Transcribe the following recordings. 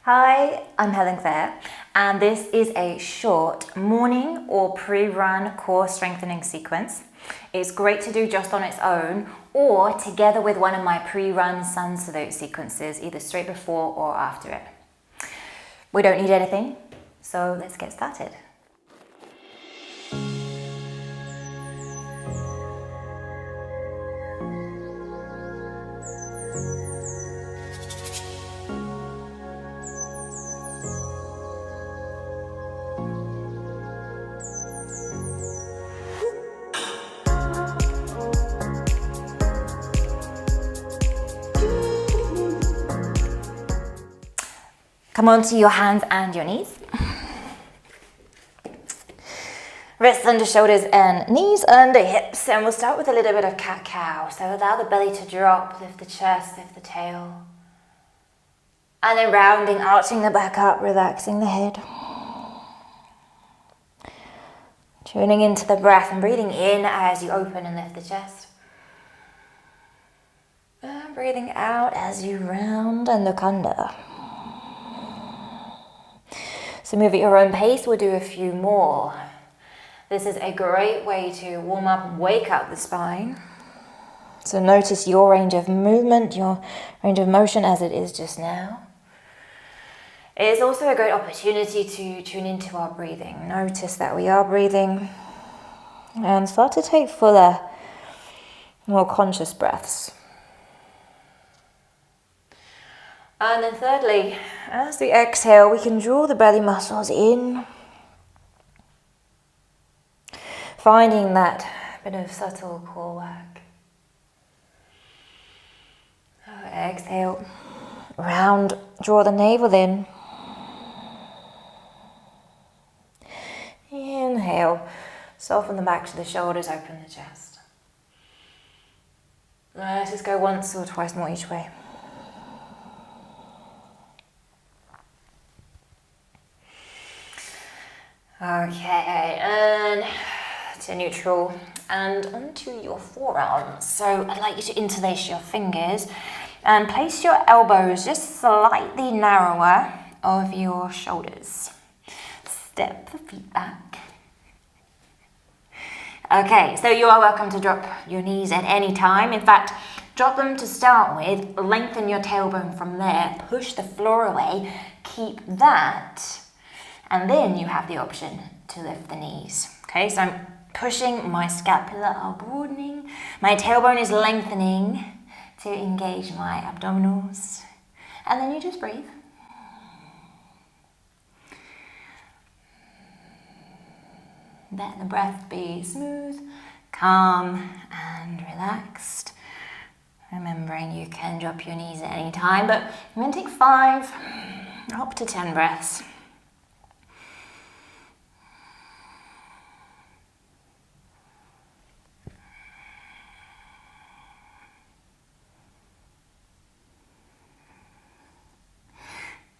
Hi, I'm Helen Claire, and this is a short morning or pre-run core strengthening sequence. It's great to do just on its own or together with one of my pre-run sun salute sequences, either straight before or after it. We don't need anything, so let's get started. Come onto your hands and your knees. Wrists under shoulders and knees under hips. And we'll start with a little bit of cat-cow. So allow the belly to drop, lift the chest, lift the tail. And then rounding, arching the back up, relaxing the head. Tuning into the breath and breathing in as you open and lift the chest. And breathing out as you round and look under. So move at your own pace, we'll do a few more. This is a great way to warm up and wake up the spine. So notice your range of movement, your range of motion as it is just now. It is also a great opportunity to tune into our breathing. Notice that we are breathing and start to take fuller, more conscious breaths. And then thirdly, as we exhale, we can draw the belly muscles in, finding that bit of subtle core work. Exhale, round, draw the navel in. Inhale, soften the back to the shoulders, open the chest. Let's just go once or twice more each way. Okay, and to neutral and onto your forearms. So I'd like you to interlace your fingers and place your elbows just slightly narrower of your shoulders. Step the feet back. Okay, so you are welcome to drop your knees at any time. In fact, drop them to start with, lengthen your tailbone from there, push the floor away, keep that. And then you have the option to lift the knees. Okay, so I'm pushing, my scapula are broadening, my tailbone is lengthening to engage my abdominals. And then you just breathe. Let the breath be smooth, calm, and relaxed. Remembering you can drop your knees at any time, but I'm going to take 5 up to 10 breaths.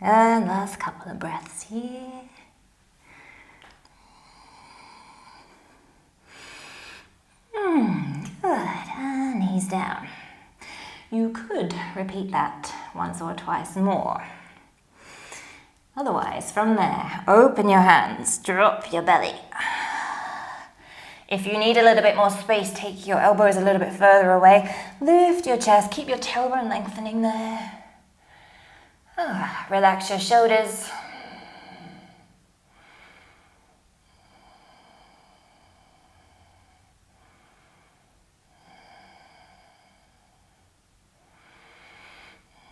And last couple of breaths here. Good, and knees down. You could repeat that once or twice more. Otherwise, from there, open your hands, drop your belly. If you need a little bit more space, take your elbows a little bit further away. Lift your chest, keep your tailbone lengthening there. Relax your shoulders.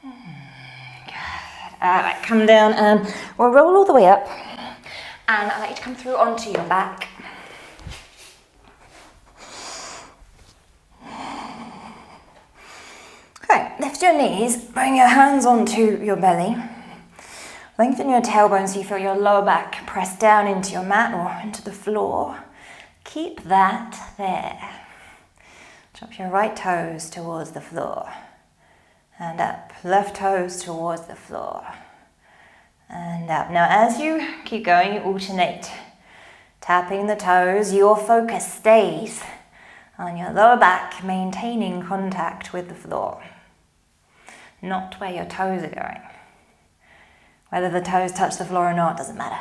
Good. Alright, come down and we'll roll all the way up. And I'd like you to come through onto your back. Okay, lift your knees, bring your hands onto your belly. Lengthen your tailbone so you feel your lower back press down into your mat or into the floor. Keep that there. Drop your right toes towards the floor. And up. Left toes towards the floor. And up. Now as you keep going, you alternate. Tapping the toes, your focus stays on your lower back, maintaining contact with the floor. Not where your toes are going. Whether the toes touch the floor or not, doesn't matter.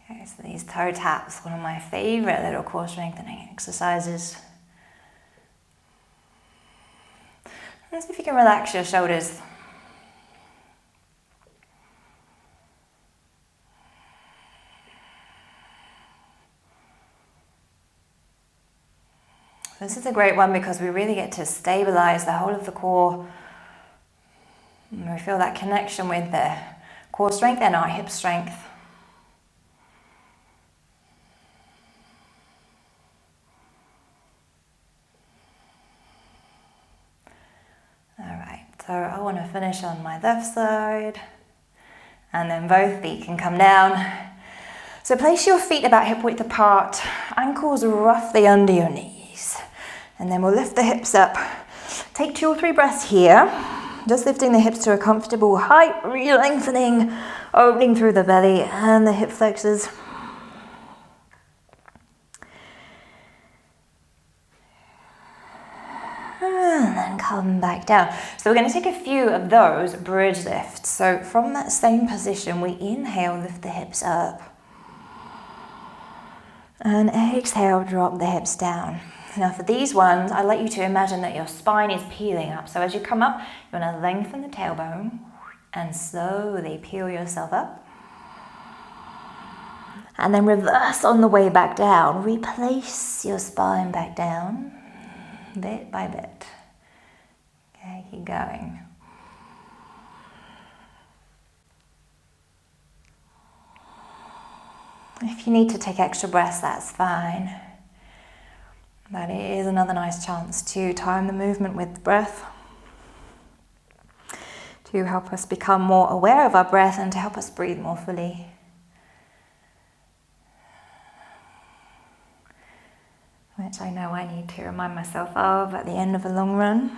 Okay, so these toe taps, one of my favorite little core strengthening exercises. And see if you can relax your shoulders. This is a great one because we really get to stabilize the whole of the core. And we feel that connection with the core strength and our hip strength. Alright, so I want to finish on my left side. And then both feet can come down. So place your feet about hip width apart, ankles roughly under your knees. And then we'll lift the hips up. Take 2 or 3 breaths here. Just lifting the hips to a comfortable height, re-lengthening, opening through the belly and the hip flexors. And then come back down. So we're going to take a few of those bridge lifts. So from that same position, we inhale, lift the hips up. And exhale, drop the hips down. Now for these ones, I'd like you to imagine that your spine is peeling up. So as you come up, you want to lengthen the tailbone and slowly peel yourself up. And then reverse on the way back down. Replace your spine back down, bit by bit. Okay, keep going. If you need to take extra breaths, that's fine. But it is another nice chance to time the movement with the breath, to help us become more aware of our breath and to help us breathe more fully. Which I know I need to remind myself of at the end of a long run.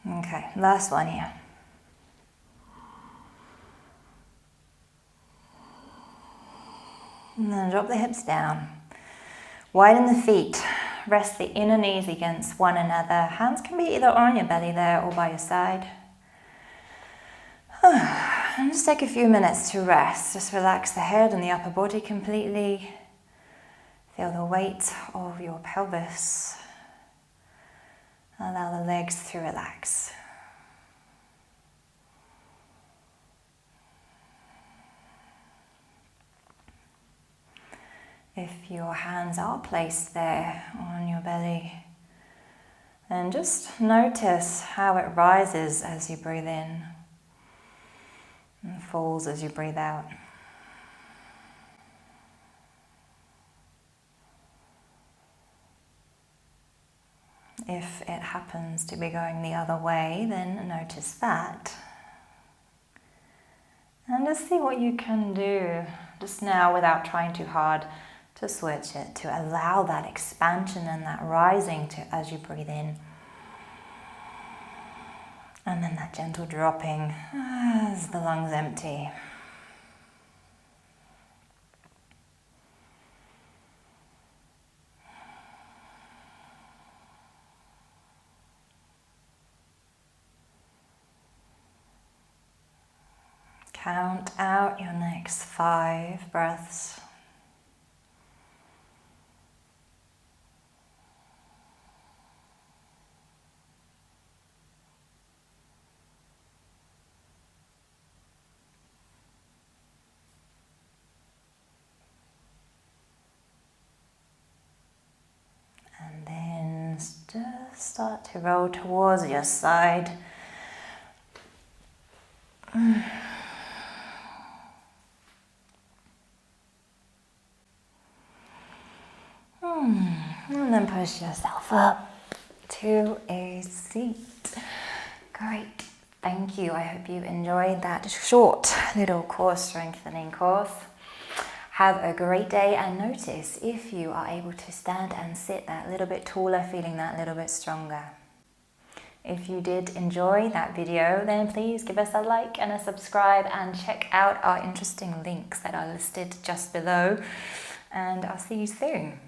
Okay, last one here. And then drop the hips down. Widen the feet. Rest the inner knees against one another. Hands can be either on your belly there or by your side. And just take a few minutes to rest. Just relax the head and the upper body completely. Feel the weight of your pelvis. Allow the legs to relax. If your hands are placed there on your belly, then just notice how it rises as you breathe in and falls as you breathe out. If it happens to be going the other way, then notice that. And just see what you can do just now without trying too hard to switch it, to allow that expansion and that rising to as you breathe in. And then that gentle dropping as the lungs empty. Count out your next 5 breaths. And then just start to roll towards your side. And then push yourself up to a seat. Great, thank you. I hope you enjoyed that short little core strengthening course. Have a great day, and notice if you are able to stand and sit that little bit taller, feeling that little bit stronger. If you did enjoy that video, then please give us a like and a subscribe and check out our interesting links that are listed just below. And I'll see you soon.